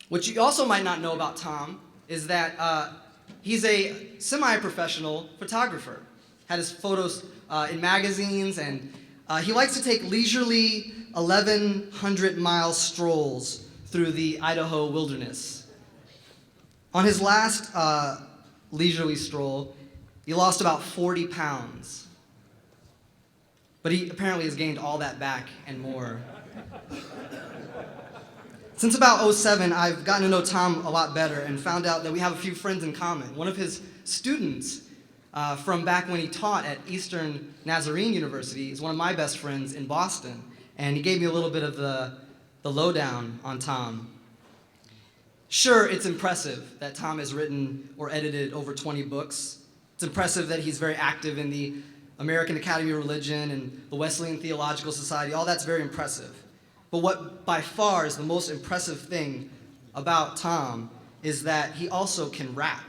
What you also might not know about Tom is that he's a semi-professional photographer. Had his photos in magazines, and he likes to take leisurely 1,100-mile strolls through the Idaho wilderness. On his last leisurely stroll, he lost about 40 pounds. But he apparently has gained all that back and more. Since about '07, I've gotten to know Tom a lot better and found out that we have a few friends in common. One of his students from back when he taught at Eastern Nazarene University is one of my best friends in Boston, and he gave me a little bit of the lowdown on Tom. Sure, it's impressive that Tom has written or edited over 20 books. It's impressive that he's very active in the American Academy of Religion and the Wesleyan Theological Society. All that's very impressive. But what by far is the most impressive thing about Tom is that he also can rap.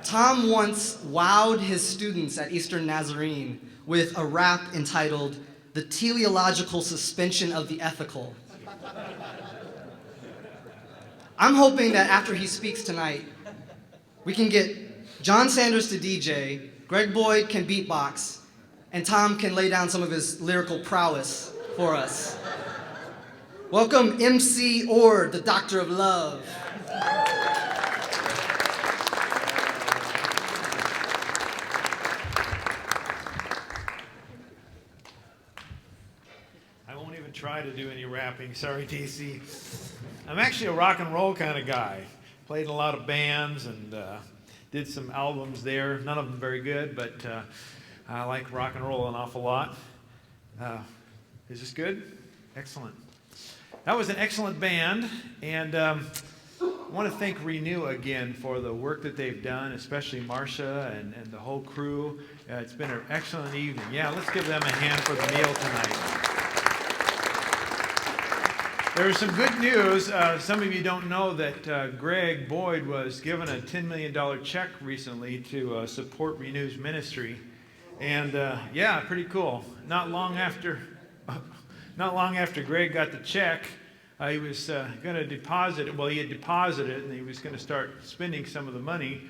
Tom once wowed his students at Eastern Nazarene with a rap entitled "The Teleological Suspension of the Ethical." I'm hoping that after he speaks tonight, we can get John Sanders to DJ, Greg Boyd can beatbox, and Tom can lay down some of his lyrical prowess for us. Welcome MC Oord, the Doctor of Love. I won't even try to do any rapping. Sorry, DC. I'm actually a rock and roll kind of guy. Played in a lot of bands and did some albums there. None of them very good, but I like rock and roll an awful lot. Is this good? Excellent. That was an excellent band, and I want to thank Renew again for the work that they've done, especially Marcia and the whole crew. It's been an excellent evening. Yeah, let's give them a hand for the meal tonight. There's some good news. Some of you don't know that Greg Boyd was given a $10 million check recently to support Renew's ministry. And yeah, pretty cool. Not long after Greg got the check, he was going to deposit it. Well, he had deposited it, and he was going to start spending some of the money.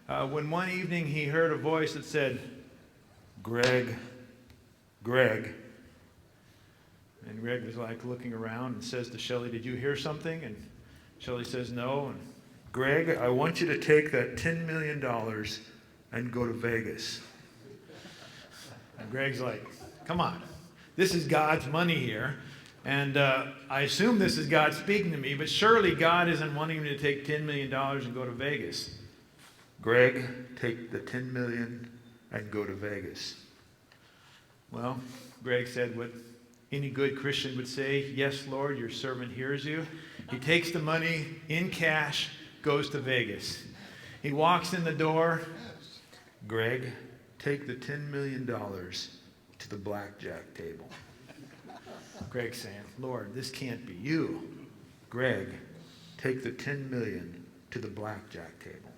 When one evening he heard a voice that said, Greg. And Greg was like looking around and says to Shelley, did you hear something? And Shelley says, no. And Greg, I want you to take that $10 million and go to Vegas. And Greg's like, come on, this is God's money here. And I assume this is God speaking to me, but surely God isn't wanting me to take $10 million and go to Vegas. Greg, take the $10 million and go to Vegas. Well, Greg said what any good Christian would say, yes, Lord, your servant hears you. He takes the money in cash, goes to Vegas. He walks in the door. Greg, take the $10 million to the blackjack table. Greg's saying, Lord, this can't be you. Greg, take the $10 million to the blackjack table.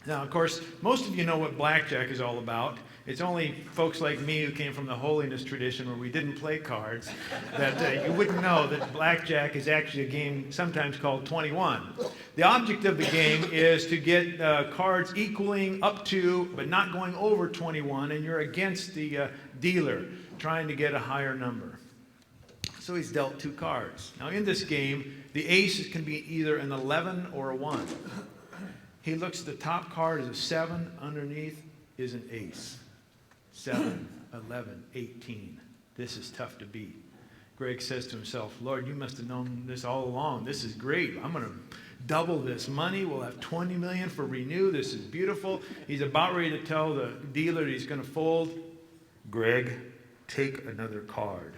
Now, of course, most of you know what blackjack is all about. It's only folks like me who came from the holiness tradition where we didn't play cards that you wouldn't know that blackjack is actually a game sometimes called 21. The object of the game is to get cards equaling up to, but not going over 21, and you're against the dealer trying to get a higher number. So he's dealt two cards. Now, in this game, the ace can be either an 11 or a 1. He looks at the top card as a 7. Underneath is an ace. 7, 11, 18. This is tough to beat. Greg says to himself, Lord, you must have known this all along. This is great. I'm going to double this money. We'll have $20 million for Renew. This is beautiful. He's about ready to tell the dealer he's going to fold. Greg, take another card.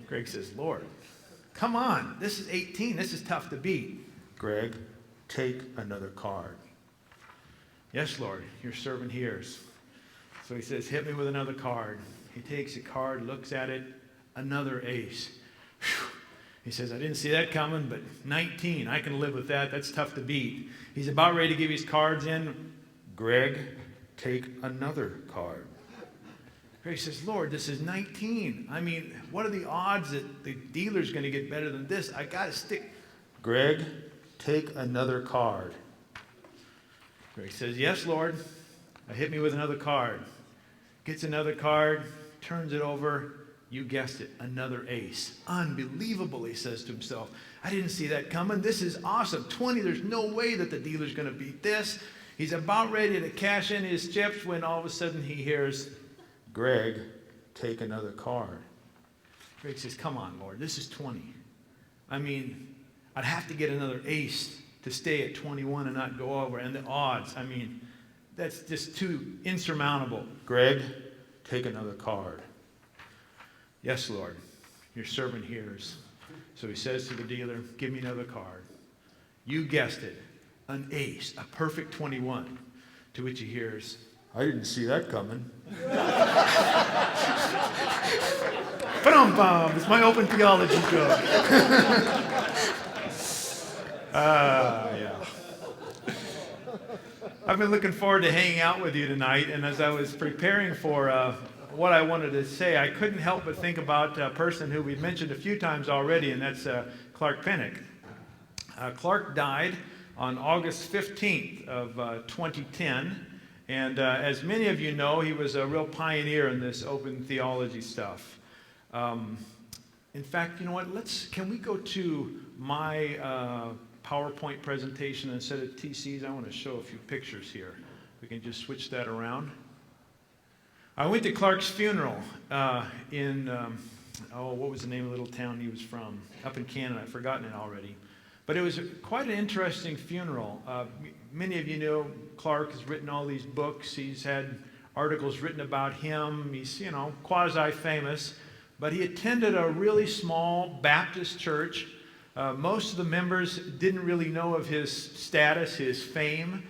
Greg says, Lord, come on. This is 18. This is tough to beat. Greg, take another card. Yes, Lord, your servant hears. So he says, hit me with another card. He takes a card, looks at it, another ace. Whew. He says, I didn't see that coming, but 19, I can live with that. That's tough to beat. He's about ready to give his cards in. Greg, take another card. Greg says, Lord, this is 19. I mean, what are the odds that the dealer's going to get better than this? I got to stick. Greg, take another card. Greg says, yes, Lord. Hit me with another card. Gets another card, turns it over. You guessed it, another ace. Unbelievable, he says to himself. I didn't see that coming. This is awesome. 20, there's no way that the dealer's going to beat this. He's about ready to cash in his chips when all of a sudden he hears, Greg, take another card. Greg says, come on, Lord, this is 20. I mean, I'd have to get another ace to stay at 21 and not go over. And the odds, I mean, that's just too insurmountable. Greg, take another card. Yes, Lord, your servant hears. So he says to the dealer, give me another card. You guessed it, an ace, a perfect 21. To which he hears, I didn't see that coming. Ba-dum-bum, it's my open theology joke. Yeah. I've been looking forward to hanging out with you tonight, and as I was preparing for what I wanted to say, I couldn't help but think about a person who we've mentioned a few times already, and that's Clark Pinnock. Clark died on August 15th of 2010, and as many of you know, he was a real pioneer in this open theology stuff. In fact, you know what? Can we go to my PowerPoint presentation instead of TC's? I want to show a few pictures here. We can just switch that around. I went to Clark's funeral what was the name of the little town he was from? Up in Canada. I've forgotten it already. But it was quite an interesting funeral. Many of you know Clark has written all these books. He's had articles written about him. He's, quasi-famous. But he attended a really small Baptist church. Most of the members didn't really know of his status, his fame.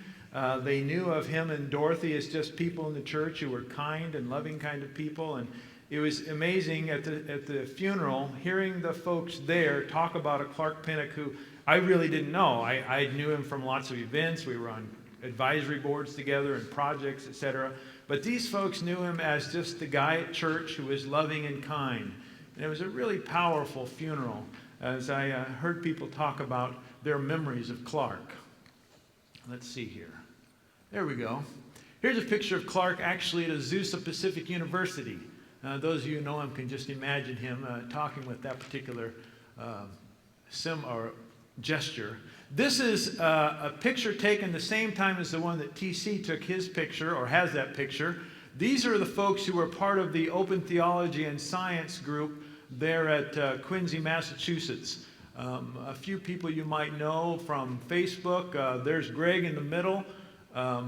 They knew of him and Dorothy as just people in the church who were kind and loving kind of people. And it was amazing at the funeral, hearing the folks there talk about a Clark Pinnock who I really didn't know. I knew him from lots of events. We were on advisory boards together and projects, etc. But these folks knew him as just the guy at church who was loving and kind. And it was a really powerful funeral as I heard people talk about their memories of Clark. Let's see here. There we go. Here's a picture of Clark actually at Azusa Pacific University. Those of you who know him can just imagine him talking with that particular gesture. This is a picture taken the same time as the one that TC took his picture, or has that picture. These are the folks who were part of the Open Theology and Science group there at Quincy, Massachusetts. A few people you might know from Facebook. There's Greg in the middle. A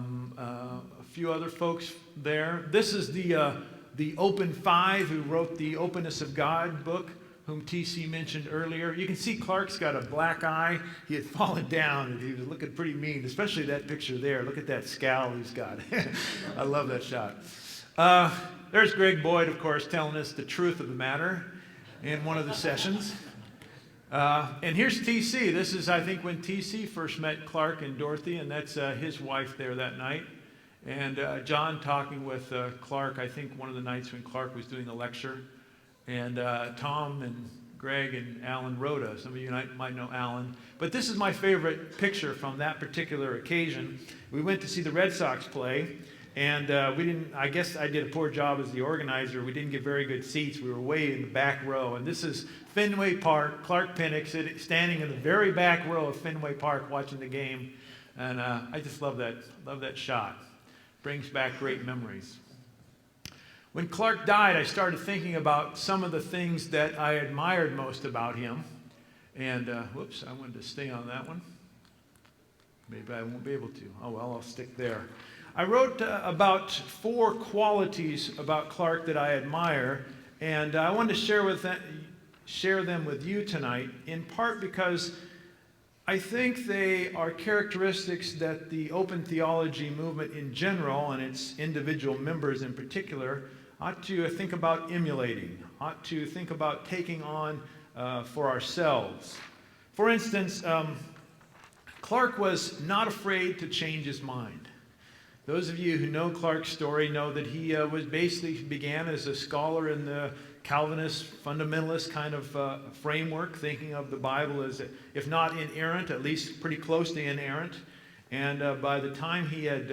few other folks there. This is the Open Five who wrote the Openness of God book, whom TC mentioned earlier. You can see Clark's got a black eye. He had fallen down and he was looking pretty mean, especially that picture there. Look at that scowl he's got. I love that shot. There's Greg Boyd, of course, telling us the truth of the matter in one of the sessions. And here's TC. This is, I think, when TC first met Clark and Dorothy, and that's his wife there that night. And John talking with Clark, I think one of the nights when Clark was doing a lecture. And Tom and Greg and Alan Rhoda. Some of you might know Alan. But this is my favorite picture from that particular occasion. We went to see the Red Sox play. And I guess I did a poor job as the organizer. We didn't get very good seats. We were way in the back row. And this is Fenway Park, Clark Pinnock standing in the very back row of Fenway Park watching the game. And I just love that shot. Brings back great memories. When Clark died, I started thinking about some of the things that I admired most about him. And, whoops, I wanted to stay on that one. Maybe I won't be able to. Oh, well, I'll stick there. I wrote about 4 qualities about Clark that I admire, and I wanted to share them with you tonight, in part because I think they are characteristics that the open theology movement in general, and its individual members in particular, ought to think about emulating, ought to think about taking on for ourselves. For instance, Clark was not afraid to change his mind. Those of you who know Clark's story know that he began as a scholar in the Calvinist, fundamentalist kind of framework, thinking of the Bible as, if not inerrant, at least pretty close to inerrant. And by the time he was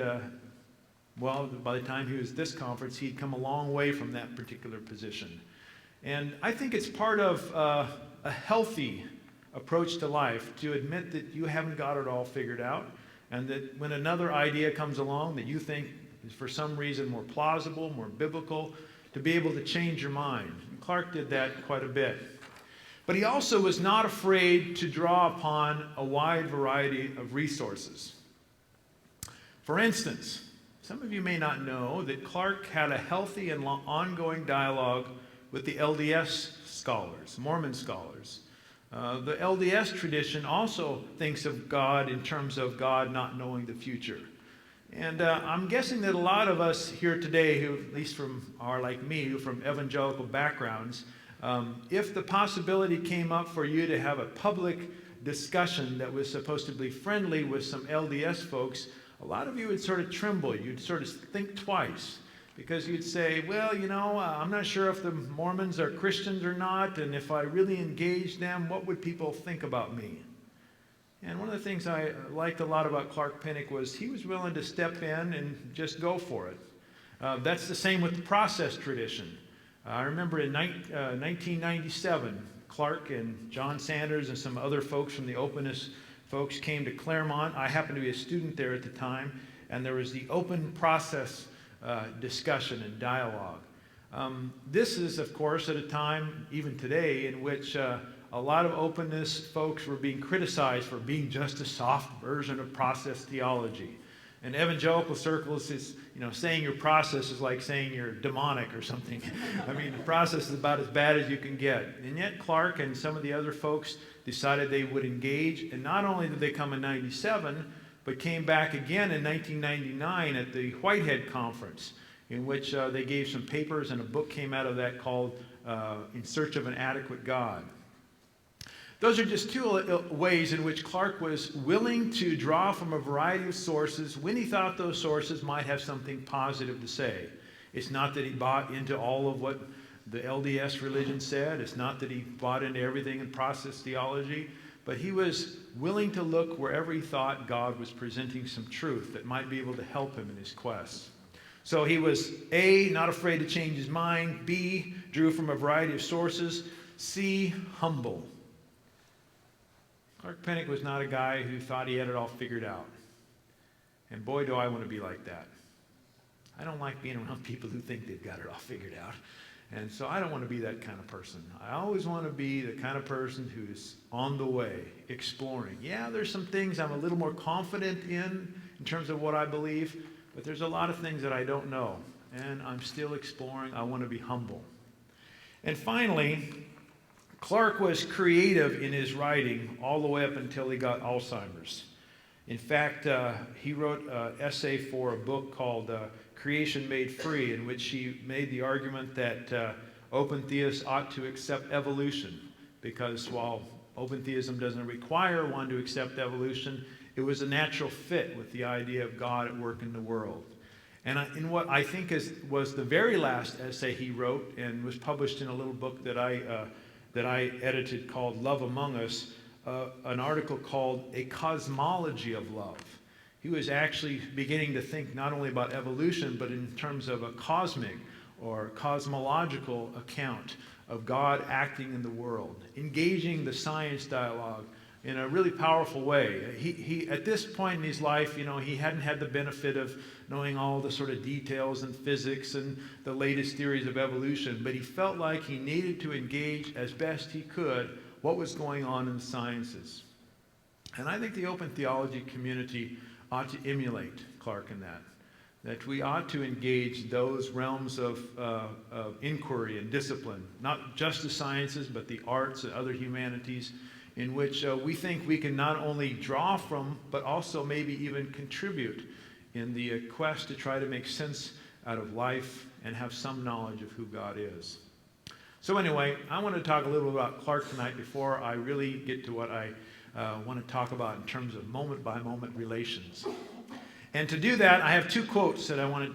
at this conference, he'd come a long way from that particular position. And I think it's part of a healthy approach to life to admit that you haven't got it all figured out, and that when another idea comes along that you think is for some reason more plausible, more biblical, to be able to change your mind. And Clark did that quite a bit. But he also was not afraid to draw upon a wide variety of resources. For instance, some of you may not know that Clark had a healthy and ongoing dialogue with the LDS scholars, Mormon scholars. The LDS tradition also thinks of God in terms of God not knowing the future. And I'm guessing that a lot of us here today, who at least are like me, who from evangelical backgrounds, if the possibility came up for you to have a public discussion that was supposed to be friendly with some LDS folks, a lot of you would sort of tremble. You'd sort of think twice. Because you'd say, well, I'm not sure if the Mormons are Christians or not, and if I really engage them, what would people think about me? And one of the things I liked a lot about Clark Pinnock was he was willing to step in and just go for it. That's the same with the process tradition. I remember in 1997, Clark and John Sanders and some other folks from the Openness folks came to Claremont. I happened to be a student there at the time, and there was the open process discussion and dialogue. This is, of course, at a time, even today, in which a lot of openness folks were being criticized for being just a soft version of process theology. In evangelical circles, it's, saying your process is like saying you're demonic or something. I mean, the process is about as bad as you can get. And yet Clark and some of the other folks decided they would engage, and not only did they come in 97, but came back again in 1999 at the Whitehead Conference, in which they gave some papers, and a book came out of that called In Search of an Adequate God. Those are just two ways in which Clark was willing to draw from a variety of sources when he thought those sources might have something positive to say. It's not that he bought into all of what the LDS religion said. It's not that he bought into everything in process theology. But he was willing to look wherever he thought God was presenting some truth that might be able to help him in his quest. So he was A, not afraid to change his mind. B, drew from a variety of sources. C, humble. Clark Pinnock was not a guy who thought he had it all figured out. And boy, do I want to be like that. I don't like being around people who think they've got it all figured out. And so I don't want to be that kind of person. I always want to be the kind of person who's on the way, exploring. Yeah, there's some things I'm a little more confident in terms of what I believe, but there's a lot of things that I don't know, and I'm still exploring. I want to be humble. And finally, Clark was creative in his writing all the way up until he got Alzheimer's. In fact, he wrote an essay for a book called Creation Made Free, in which he made the argument that open theists ought to accept evolution, because while open theism doesn't require one to accept evolution, it was a natural fit with the idea of God at work in the world. And in what I think was the very last essay he wrote, and was published in a little book that I edited called Love Among Us, an article called A Cosmology of Love. He was actually beginning to think not only about evolution, but in terms of a cosmic or cosmological account of God acting in the world, engaging the science dialogue in a really powerful way. He at this point in his life, he hadn't had the benefit of knowing all the sort of details in physics and the latest theories of evolution, but he felt like he needed to engage as best he could what was going on in the sciences. And I think the open theology community ought to emulate Clark in that we ought to engage those realms of inquiry and discipline, not just the sciences, but the arts and other humanities, in which we think we can not only draw from, but also maybe even contribute in the quest to try to make sense out of life and have some knowledge of who God is. So anyway, I want to talk a little about Clark tonight before I really get to what I want to talk about in terms of moment-by-moment relations. And to do that, I have two quotes that I wanted.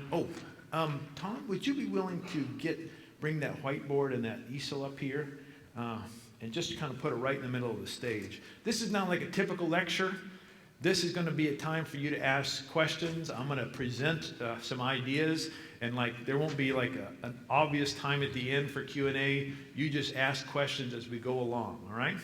Tom, would you be willing to bring that whiteboard and that easel up here and just kind of put it right in the middle of the stage? This is not like a typical lecture. This is going to be a time for you to ask questions. I'm going to present some ideas, and there won't be an obvious time at the end for Q&A. You just ask questions as we go along, all right?